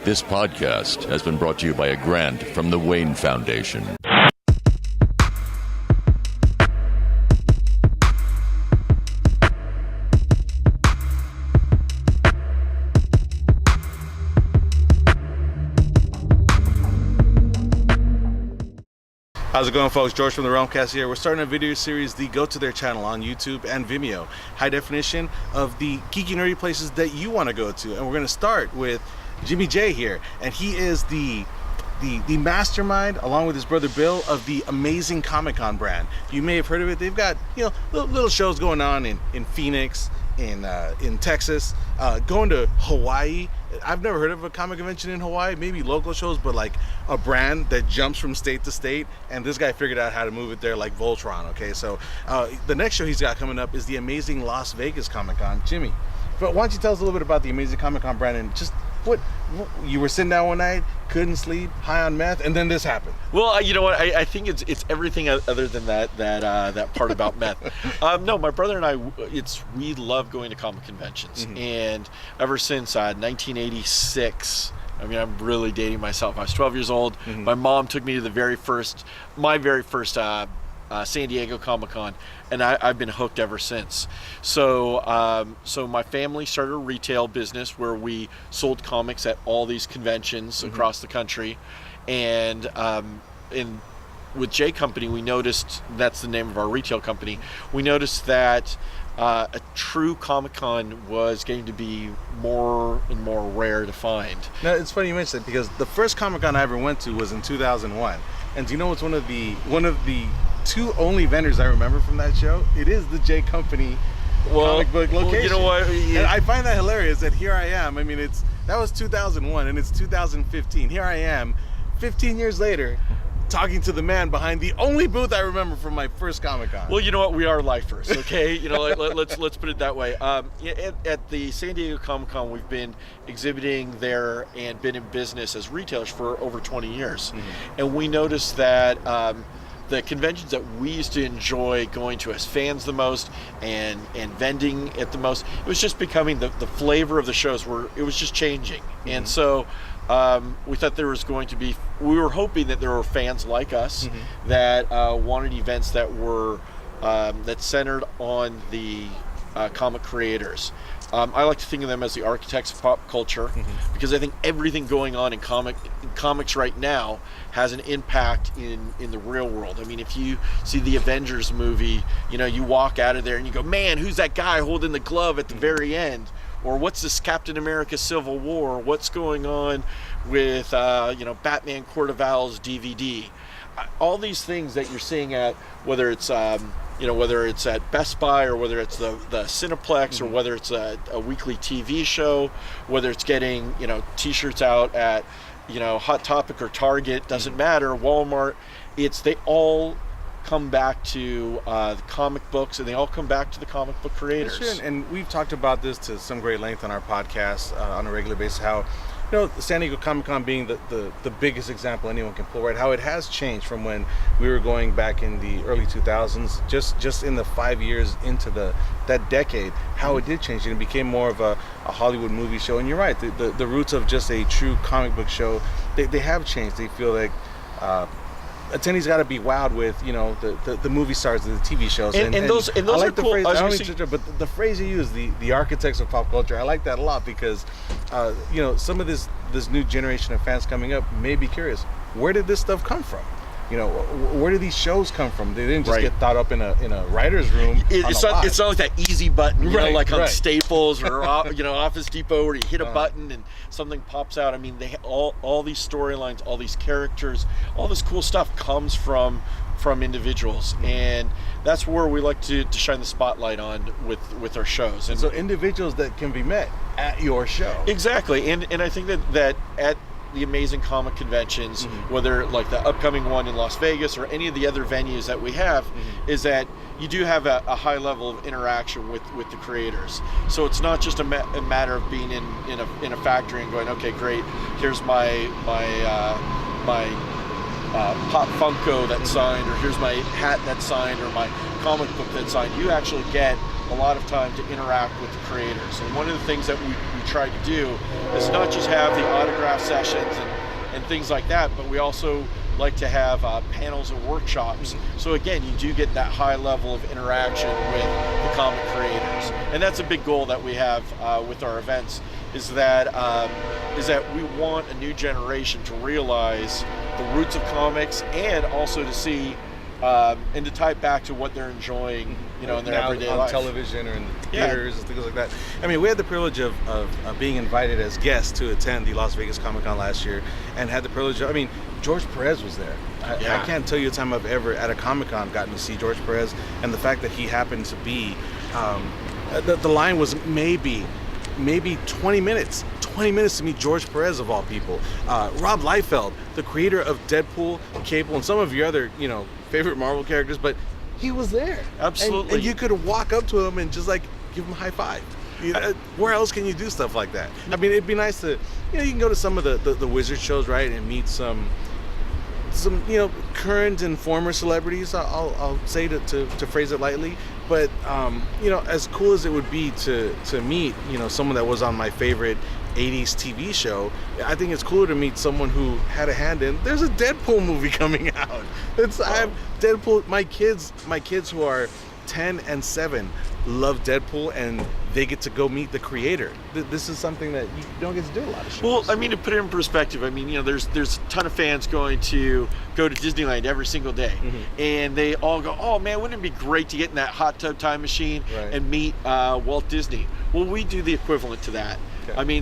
This podcast has been brought to you by a grant from the Wayne Foundation. How's it going, folks? George from the Realmcast here. We're starting a video series, the Go To Their channel on YouTube and Vimeo. High definition of the geeky nerdy places that you want to go to. And we're going to start with Jimmy J here. And he is the mastermind, along with his brother Bill, of the Amazing Comic-Con brand. You may have heard of it. They've got, little shows going on in Phoenix, in Texas, going to Hawaii. I've never heard of a comic convention in Hawaii, maybe local shows, but like a brand that jumps from state to state, and this guy figured out how to move it there like Voltron. Okay, so the next show he's got coming up is the Amazing Las Vegas Comic-Con. Jimmy, but why don't you tell us a little bit about the Amazing Comic-Con brand and just what you were sitting down one night, couldn't sleep, high on meth, and then this happened. Well, you know what? I think it's everything other than that part about meth. No, my brother and I, we love going to comic conventions, and ever since 1986. I mean, I'm really dating myself. I was 12 years old. My mom took me to my very first San Diego Comic-Con, and I've been hooked ever since. So my family started a retail business where we sold comics at all these conventions across the country, and with J Company, we noticed, that's the name of our retail company, we noticed that a true Comic-Con was going to be more and more rare to find. Now, it's funny you mentioned that, because the first Comic-Con I ever went to was in 2001. And do you know what's one of the two only vendors I remember from that show? It is the J Company comic book location. Well, you know what? And I find that hilarious that here I am. I mean, that was 2001 and it's 2015. Here I am, 15 years later, talking to the man behind the only booth I remember from my first Comic-Con. Well, you know what? We are lifers, okay? Let's put it that way. At the San Diego Comic-Con, we've been exhibiting there and been in business as retailers for over 20 years. And we noticed that the conventions that we used to enjoy going to as fans the most and vending at the most, it was just becoming the flavor of the shows it was just changing. And so we thought we were hoping that there were fans like us that wanted events that were that centered on the comic creators. I like to think of them as the architects of pop culture, because I think everything going on in comics right now has an impact in the real world. I mean, if you see the Avengers movie, you walk out of there and you go, man, who's that guy holding the glove at the very end? Or what's this Captain America Civil War? What's going on with Batman Court of Owls DVD? All these things that you're seeing at, whether it's at Best Buy, or whether it's the Cineplex, or whether it's a weekly TV show, whether it's getting T-shirts out at Hot Topic or Target, doesn't matter, Walmart. They all come back to the comic books, and they all come back to the comic book creators. Sure. And we've talked about this to some great length on our podcast on a regular basis, how San Diego Comic-Con being the biggest example anyone can pull, right? How it has changed from when we were going back in the early 2000s, just in the 5 years into that decade, how it did change, and it became more of a Hollywood movie show. And you're right, the roots of just a true comic book show, they have changed. They feel like attendees got to be wowed with the movie stars, the TV shows, and those I like the phrase. I don't mean to, but the phrase you use, the architects of pop culture, I like that a lot, because some of this new generation of fans coming up may be curious, where did this stuff come from? Where do these shows come from? They didn't just get thought up in a writer's room. It's not like that easy button, on Staples or Office Depot, where you hit a button and something pops out. I mean, they all these storylines, all these characters, all this cool stuff comes from individuals, and that's where we like to shine the spotlight on with our shows. And so individuals that can be met at your show. Exactly, and I think that at the amazing comic conventions, whether like the upcoming one in Las Vegas or any of the other venues that we have, is that you do have a high level of interaction with the creators. So it's not just a matter of being in a factory and going, okay, great, here's my Pop Funko that's signed, or here's my hat that's signed, or my comic book that's signed. You actually get a lot of time to interact with the creators. And one of the things that we try to do is not just have the autograph sessions and things like that, but we also like to have panels and workshops. So again, you do get that high level of interaction with the comic creators, and that's a big goal that we have with our events. Is that we want a new generation to realize the roots of comics, and also to see and to tie it back to what they're enjoying, in their everyday on life. television or in the theaters and things like that. I mean, we had the privilege of being invited as guests to attend the Las Vegas Comic Con last year, and had the privilege of, George Perez was there. I can't tell you a time I've ever at a Comic Con gotten to see George Perez, and the fact that he happened to be, the line was maybe 20 minutes to meet George Perez of all people. Rob Liefeld, the creator of Deadpool, Cable, and some of your other, favorite Marvel characters, but he was there. Absolutely. And you could walk up to him and just give him a high five. Where else can you do stuff like that? It'd be nice to, you can go to some of the Wizard shows, right, and meet some current and former celebrities. I'll say to phrase it lightly, but as cool as it would be to meet someone that was on my favorite 80s TV show, I think it's cooler to meet someone who had a hand in. There's a Deadpool movie coming out. I have Deadpool. My kids who are 10 and 7 love Deadpool, and they get to go meet the creator. This is something that you don't get to do a lot of shows. Well, to put it in perspective, there's a ton of fans go to Disneyland every single day, and they all go, "Oh man, wouldn't it be great to get in that hot tub time machine and meet Walt Disney?" Well, we do the equivalent to that.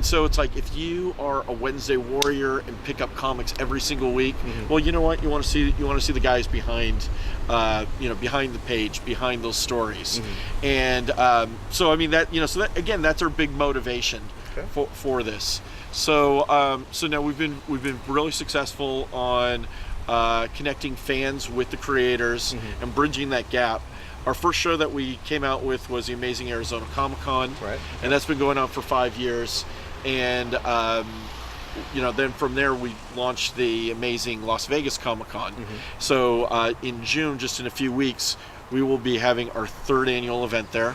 So it's like, if you are a Wednesday warrior and pick up comics every single week, well, you know what? You want to see the guys behind, behind the page, behind those stories, and so again, that's our big motivation for this. So now we've been really successful on connecting fans with the creators and bridging that gap. Our first show that we came out with was the Amazing Arizona Comic Con, and that's been going on for 5 years. And then from there we launched the Amazing Las Vegas Comic Con. So in June, just in a few weeks, we will be having our 3rd annual event there.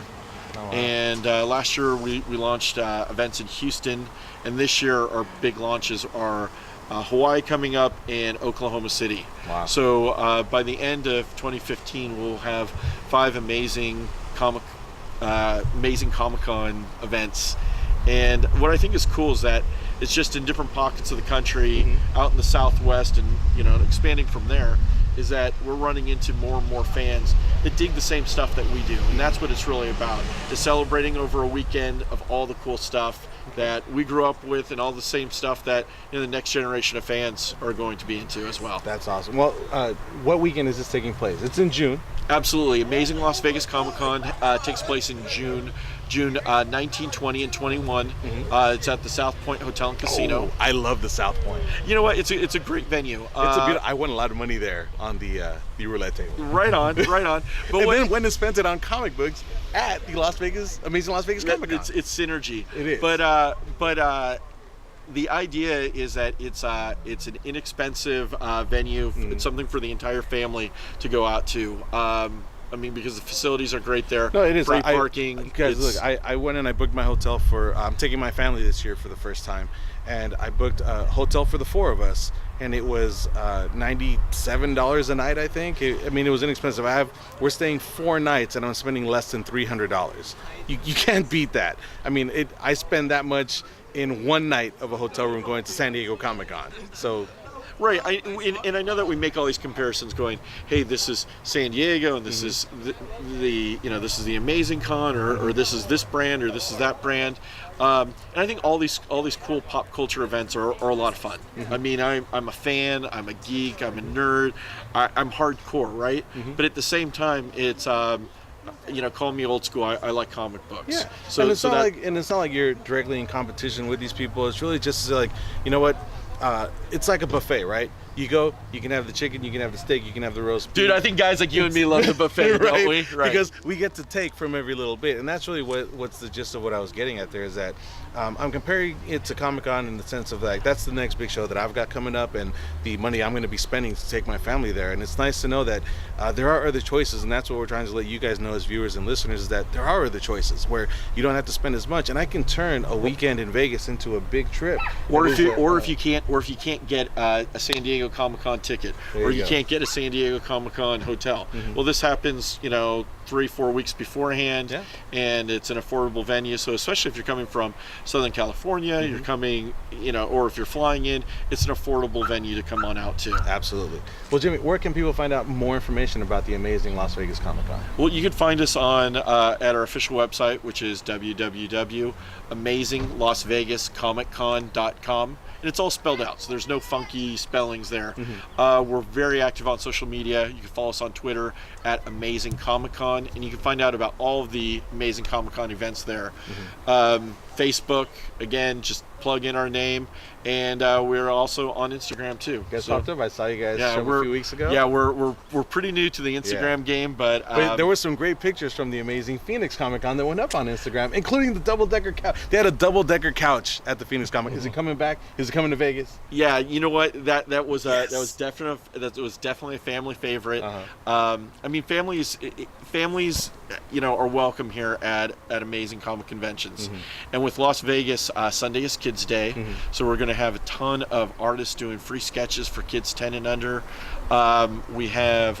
Oh, wow. And last year we launched events in Houston, and this year our big launches are Hawaii coming up, and Oklahoma City. Wow. So by the end of 2015, we'll have 5 amazing Comic-Con events. And what I think is cool is that it's just in different pockets of the country, out in the Southwest, and expanding from there, is that we're running into more and more fans that dig the same stuff that we do. And that's what it's really about, is celebrating over a weekend of all the cool stuff that we grew up with, and all the same stuff that the next generation of fans are going to be into as well. That's awesome. Well, what weekend is this taking place? It's in June. Absolutely. Amazing Las Vegas Comic Con takes place in June 19, 20, and 21. It's at the South Point Hotel and Casino. Oh, I love the South Point. You know what? It's a great venue. I won a lot of money there on the roulette table. Right on. But then went and spent it on comic books at the Amazing Las Vegas Comic Con. It's synergy. It is. But the idea is that it's an inexpensive venue. It's something for the entire family to go out to. Because the facilities are great there. No, it is. Free parking. Guys, look, I went and I booked my hotel for, I'm taking my family this year for the first time, and I booked a hotel for the 4 of us, and it was $97 a night, I think. It was inexpensive. We're staying 4 nights, and I'm spending less than $300. You can't beat that. I spend that much in 1 night of a hotel room going to San Diego Comic-Con. So. Right, and I know that we make all these comparisons, going, "Hey, this is San Diego, and this is this is the Amazing Con, or this is this brand, or this is that brand," and I think all these cool pop culture events are a lot of fun. I'm a fan, I'm a geek, I'm a nerd, I'm hardcore, right? But at the same time, it's call me old school. I like comic books. Yeah. So it's not like you're directly in competition with these people. It's really just like, you know what? it's like a buffet, right? You go, you can have the chicken, you can have the steak, you can have the roast beef. Dude, I think guys like you and me love the buffet, right? don't we? Right. Because we get to take from every little bit, and that's really what's the gist of what I was getting at there, is that I'm comparing it to Comic-Con in the sense of like, that's the next big show that I've got coming up, and the money I'm going to be spending to take my family there. And it's nice to know that there are other choices, and that's what we're trying to let you guys know as viewers and listeners, is that there are other choices where you don't have to spend as much, and I can turn a weekend in Vegas into a big trip. Or if you can't get a San Diego Comic-Con ticket, or you can't get a San Diego Comic-Con hotel. Well, this happens, 3-4 weeks beforehand, and it's an affordable venue. So especially if you're coming from Southern California, you're coming, or if you're flying in, it's an affordable venue to come on out to. Absolutely. Well, Jimmy, where can people find out more information about the amazing Las Vegas Comic-Con? Well, you can find us on at our official website, which is www.amazinglasvegascomiccon.com. And it's all spelled out, so there's no funky spellings there. We're very active on social media. You can follow us on Twitter at Amazing Comic Con, and you can find out about all of the Amazing Comic Con events there. Facebook, again, just plug in our name, and we're also on Instagram too. You guys popped up. I saw you guys a few weeks ago. Yeah, we're pretty new to the Instagram game, but there were some great pictures from the amazing Phoenix Comic Con that went up on Instagram, including the double-decker couch. They had a double-decker couch at the Phoenix Comic. Is it coming back? Is it coming to Vegas? Yeah, you know what? That was definitely a family favorite. I mean, families, are welcome here at amazing comic conventions. And with Las Vegas, Sunday is Kids Day, so we're going to have a ton of artists doing free sketches for kids 10 and under. We have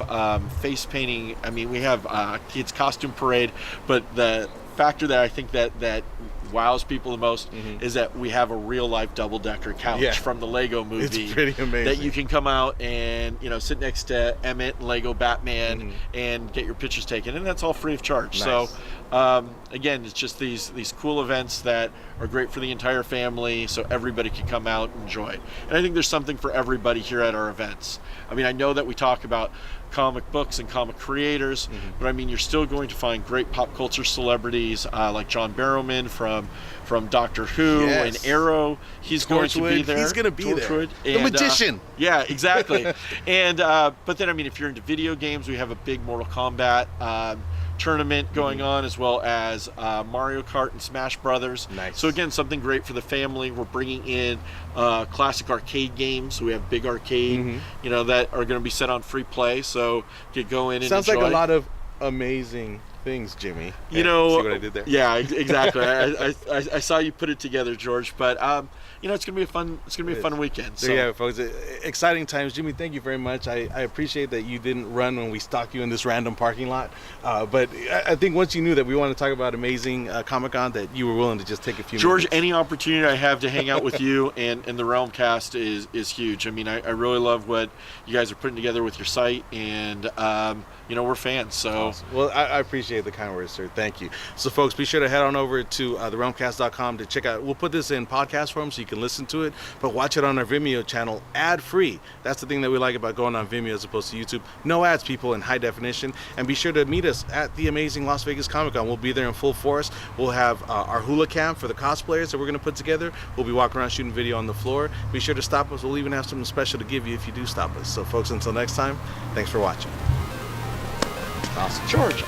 face painting. I mean, we have kids costume parade, but the factor that I think that wows people the most is that we have a real life double-decker couch from the Lego movie. It's pretty amazing. That you can come out and sit next to Emmett and Lego Batman and get your pictures taken, and that's all free of charge. Nice. So again, it's just these cool events that are great for the entire family, so everybody can come out and enjoy. And I think there's something for everybody here at our events. I mean, I know that we talk about comic books and comic creators, but I mean, you're still going to find great pop culture celebrities like John Barrowman from Doctor Who and Arrow. He's going to be there. He's going to be there. The magician. Yeah, exactly. And but then, I mean, if you're into video games, we have a big Mortal Kombat tournament going on, as well as Mario Kart and Smash Brothers. Nice. So again, something great for the family. We're bringing in classic arcade games. So we have big arcade, that are going to be set on free play. So you go in and sounds enjoy. like a lot of amazing things, Jimmy. See what I did there? Yeah, exactly. I saw you put it together, George. But it's gonna be a fun weekend. So. There you have it, folks. Exciting times, Jimmy. Thank you very much. I appreciate that you didn't run when we stalked you in this random parking lot. But I think once you knew that we want to talk about amazing Comic-Con, that you were willing to just take a few George, minutes. any opportunity I have to hang out with you and the Realm Cast is huge. I mean, I really love what you guys are putting together with your site, and we're fans. So awesome. Well, I appreciate the kind words, sir. Thank you. So, folks, be sure to head on over to therealmcast.com to check out. We'll put this in podcast form so you can listen to it, but watch it on our Vimeo channel ad-free. That's the thing that we like about going on Vimeo as opposed to YouTube. No ads, people, in high definition. And be sure to meet us at the amazing Las Vegas Comic Con. We'll be there in full force. We'll have our hula camp for the cosplayers that we're going to put together. We'll be walking around shooting video on the floor. Be sure to stop us. We'll even have something special to give you if you do stop us. So, folks, until next time, thanks for watching. Awesome. George.